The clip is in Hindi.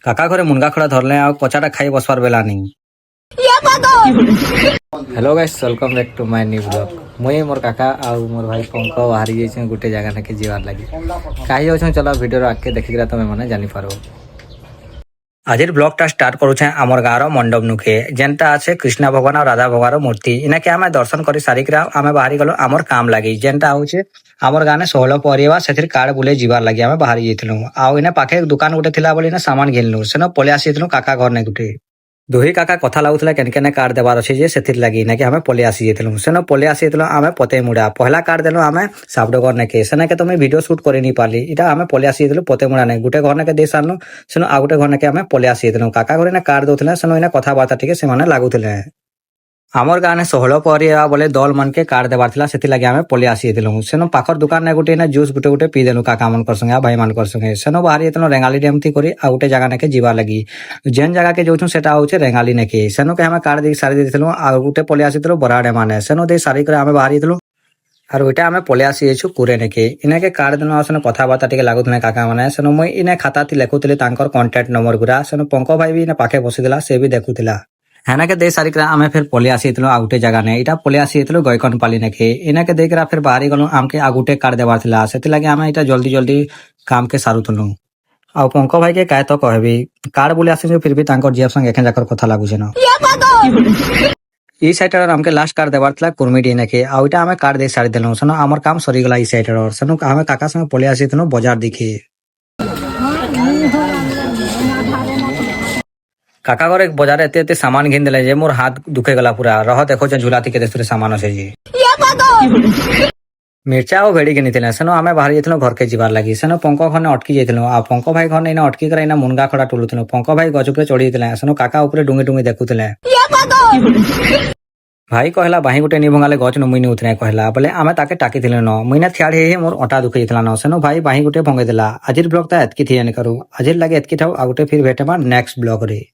কাকা ঘরে মুনগা খড়া ধরলে আর কচাটা খাই বসবার বেলা নেই। Hello guys welcome back to my new blog. मुई मोर काका और मोर भाई पंक बाहरी जाइछे गुटे जगह नाके जीवार लगी काहे जाउछन चलो वीडियो आके देखिकरा तमे माने जानि पारो। आजिर ब्लॉगटा स्टार्ट करूछे आमर गाँर मंडप नुखे जेनटा आछे कृष्ण भगवान और राधा भगवान मूर्ति इनाके आमे दर्शन करी सारिकरा आमे बाहरी गलो आमर काम लगी जेनटा होचे आमर गाने 16 परिवा सेथिर कार्ड बुले जीवार लगी आमे बाहरी जाइथिलु आ इने पाखे दुकान गुटे थिला बोली ना सामान घिनलु सेनो पले आसीथिलु काका घर ने गुटे दुही काका कथा लाଗୁଥିଲା केन केने कार्ड देबार अछि जे सेथिर लागि नाकि हमें पले आसी जेतलु सेनो पले आसी जेतलु आमे पते मुडा पहला कार्ड देलु आमे साबडो घर नेके सेना के तमे वीडियो शूट करि नी पाली इटा आमे पले आसी जेतलु पते मुडा नै गुटे घर नेके दे सानलु सेनो आ गुटे घर नेके आमे पले आसी जेतलु काका घरे ना कार्ड दोथले सेनो इना कथा बार्ता टिके से माने लागुथले आमर गाने 16 परिवा बोले दल मन के कार्ड देबार थिला सेति लागि आमे पले आसी जेतलु सेनो पाखर दुकान ने गुटे ना जूस गुटे गुटे पी देलु काका मन कर संगे भाई मन कर संगे सेनो बाहरी जेतलु रेंगाली डैम थी करी आ गुटे जगह नेके जीवा लगी जेन जगह के जोछु सेटा होचे रेंगाली नेके सेनो के हमें कार्ड दे सारी देथिलु आ गुटे पले आसी देलु बराडे माने सेनो दे सारी करे आमे बाहरी देलु और ओइटा आमे पले आसी जेछु कुरे नेके इनाके कार्ड देनो आसने कथा बार्ता टिके लागुथने काका माने सेनो मई इने खाता थी लेखुतले तांकर कांटेक्ट नंबर गुरा सेनो पंको भाई भी ने पाखे बसिदिला से भी देखुतिला हेनाके दे सारी करा आमे फिर पले आसी जेतलु आगुटे जगह ने इटा पले आसी जेतलु गयकन पाली नेके इनाके देखरा फिर बाहरी गलो आमके आगुटे कार्ड देबार थिला सेति लागि आमे इटा जल्दी जल्दी काम के सारुतलु आ पंको भाई के काहे तो कहबी कार्ड बोले आसी फिर भी तांकर जिया संग एखे जाकर कथा लागुछे न ई साइटर हमके लास्ट कार्ड देबार थिला कुरमिडी नेके आ ओइटा आमे कार्ड दे सारी देलु सनो हमर काम सरी गला ई साइटर और सनो आमे काका संग पले आसी जेतलु बाजार दिखे काका घर एक बाजार एते एते सामान घिन देले जे मोर हाथ दुखे गला पूरा रह देखो जे झुलाती के देसरे सामान আছে जी मिर्चा और भेड़ी घिनी थिले सेनो आमे बाहर जेतलो घर के जीवार लगी सेनो पंको घने अटकी जेतलो आ पंको भाई घने इना अटकी करे इना मुनगा खड़ा टुलुतलो पंको भाई गज ऊपर चढ़ी थिले सेनो काका ऊपर डुंगी डुंगी देखुथिले भाई कहला बाही गुटे नी भंगाले गच न मुइनी उतरे कहला बोले आमे ताके टाकी थिले न मुइना थियाड़ी हे मोर अटा दुखे जेतला न सेनो भाई बाही गुटे भंगे देला आजिर ब्लॉग ता एतकी थियन करू आजिर लागे एतकी थाउ आ गुटे फिर भेटेमा नेक्स्ट ब्लॉग रे